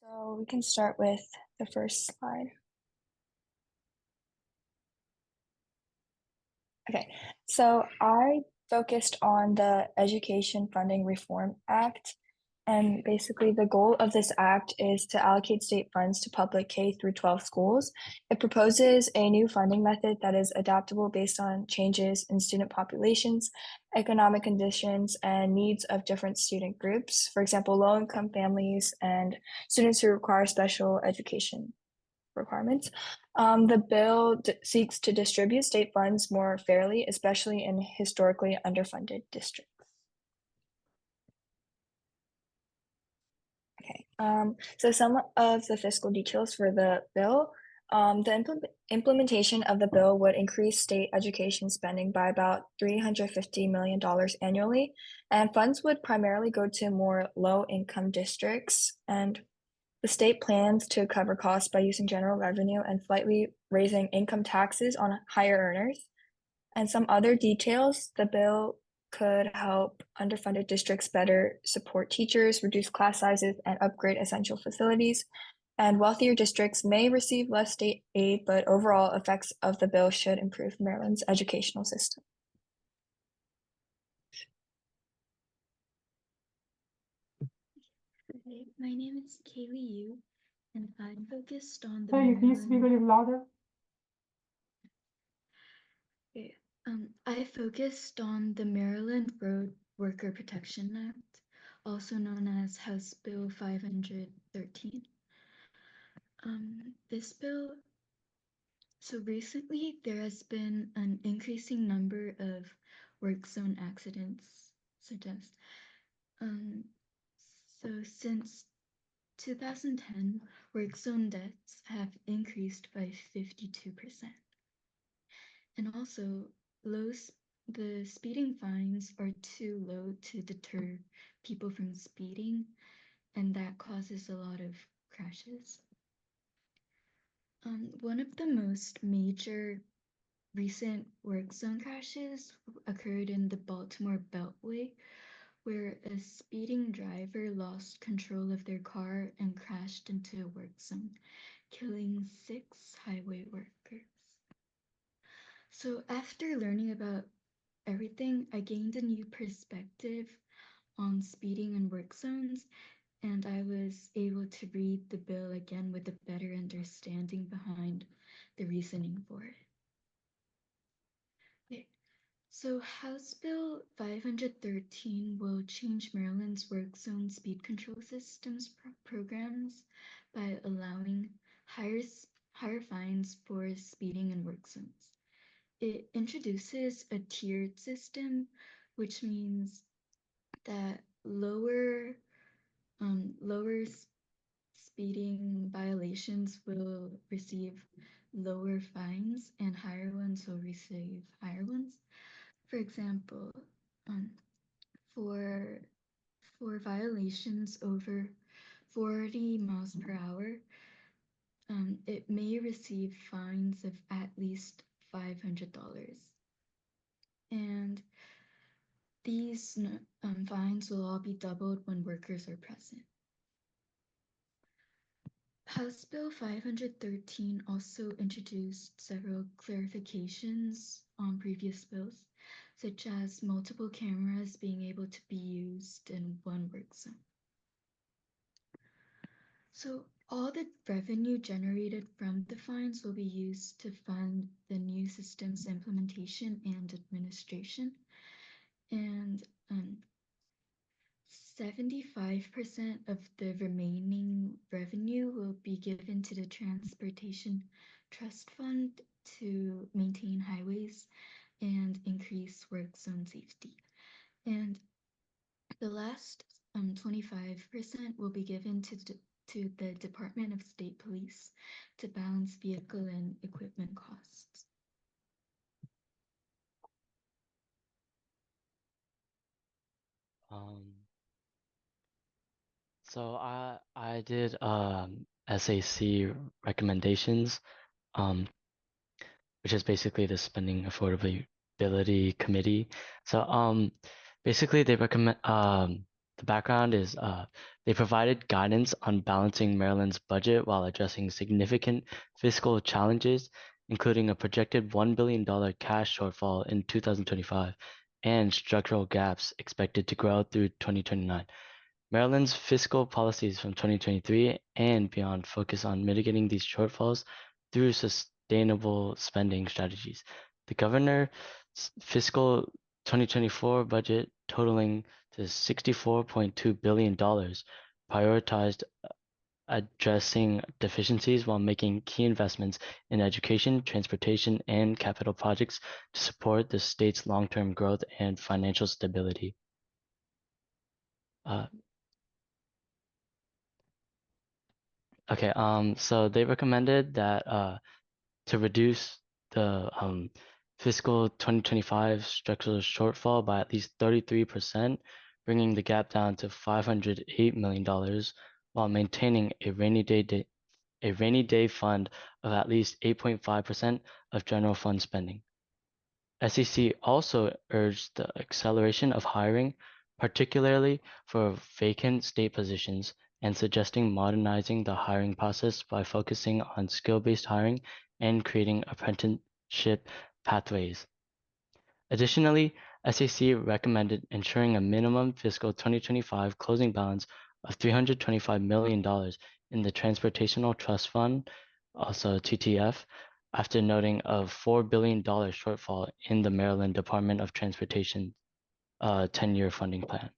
So we can start with the first slide. Okay, so I focused on the Education Funding Reform Act. And basically, the goal of this act is to allocate state funds to public K through 12 schools. It proposes a new funding method that is adaptable based on changes in student populations, economic conditions, and needs of different student groups. For example, low-income families and students who require special education requirements. The bill seeks to distribute state funds more fairly, especially in historically underfunded districts. Okay, so some of the fiscal details for the bill. Implementation of the bill would increase state education spending by about $350 million annually, and funds would primarily go to more low-income districts. And the state plans to cover costs by using general revenue and slightly raising income taxes on higher earners. And some other details, the bill could help underfunded districts better support teachers, reduce class sizes, and upgrade essential facilities. And wealthier districts may receive less state aid, but overall effects of the bill should improve Maryland's educational system. Hi, my name is Kaylee Yu, and I focused on the Can you please speak a little louder? I focused on the Maryland Road Worker Protection Act, also known as House Bill 513. This bill, so recently there has been an increasing number of work zone accidents, such as, so since 2010, work zone deaths have increased by 52%. And also, the speeding fines are too low to deter people from speeding, and that causes a lot of crashes. One of the most major recent work zone crashes occurred in the Baltimore Beltway, where a speeding driver lost control of their car and crashed into a work zone, killing 6 highway workers. So after learning about everything, I gained a new perspective on speeding and work zones, and I was able to read the bill again with a better understanding behind the reasoning for it. Okay. So House Bill 513 will change Maryland's work zone speed control systems programs by allowing higher fines for speeding in work zones. It introduces a tiered system, which means that lower speeding violations will receive lower fines and higher ones will receive higher ones. For example, um, for for violations over 40 miles per hour, it may receive fines of at least $500. And these fines will all be doubled when workers are present. House Bill 513 also introduced several clarifications on previous bills, such as multiple cameras being able to be used in one work zone. So all the revenue generated from the fines will be used to fund the new system's implementation and administration. And 75% of the remaining revenue will be given to the Transportation Trust Fund to maintain highways and increase work zone safety. And the last 25% will be given to the Department of State Police to balance vehicle and equipment costs. So I did SAC recommendations, which is basically the Spending Affordability Committee. So basically they recommend The background is they provided guidance on balancing Maryland's budget while addressing significant fiscal challenges, including a projected $1 billion cash shortfall in 2025 and structural gaps expected to grow through 2029. Maryland's fiscal policies from 2023 and beyond focus on mitigating these shortfalls through sustainable spending strategies. The governor's fiscal 2024 budget, totaling to $64.2 billion, prioritized addressing deficiencies while making key investments in education, transportation, and capital projects to support the state's long-term growth and financial stability. Okay, so they recommended that to reduce the fiscal 2025 structural shortfall by at least 33%, bringing the gap down to $508 million while maintaining a rainy day fund of at least 8.5% of general fund spending. SEC also urged the acceleration of hiring, particularly for vacant state positions, and suggesting modernizing the hiring process by focusing on skill-based hiring and creating apprenticeship pathways. Additionally, SEC recommended ensuring a minimum fiscal 2025 closing balance of $325 million in the Transportational Trust Fund, also TTF, after noting a $4 billion shortfall in the Maryland Department of Transportation 10-year funding plan.